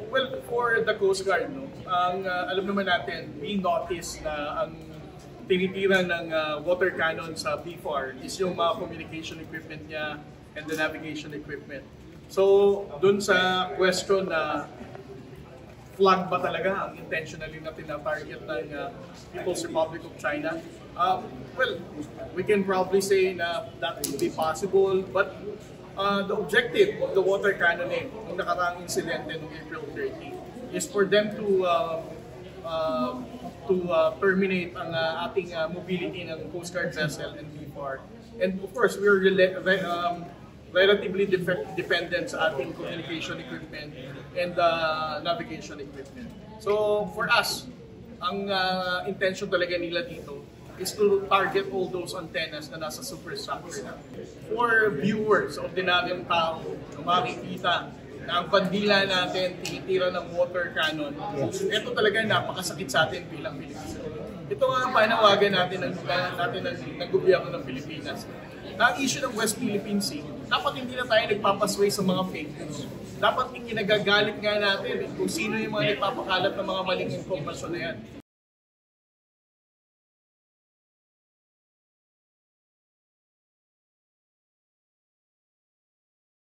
Well, for the Coast Guard, no, alam naman natin, we notice na ang tinitira ng water cannon sa BFAR is yung mga communication equipment niya and the navigation equipment. So, dun sa question na flag ba talaga ang intentionally na tina-target ng People's Republic of China? Well, we can probably say na that would be possible, but the objective of the water cannoning ng nakaraang insidente noong April 30 is for them to terminate ang ating mobility ng Coast Guard vessel and BFAR. And of course, we're relatively dependent sa ating communication equipment and navigation equipment. So for us, ang intention talaga nila dito is to target all those antennas na nasa superstructure na. For viewers, ordinaryong tao, makikita na ang bandila natin tinitira ng water cannon, ito talaga napakasakit sa atin bilang Pilipinas. Ito ang panawagan natin ng gobyerno ng Pilipinas. Na ang issue ng West Philippine Sea, dapat hindi na tayo nagpapasway sa mga fake news. Dapat ikinagagalit nga natin kung sino yung mga nagpapakalat ng mga maling impormasyon na yan.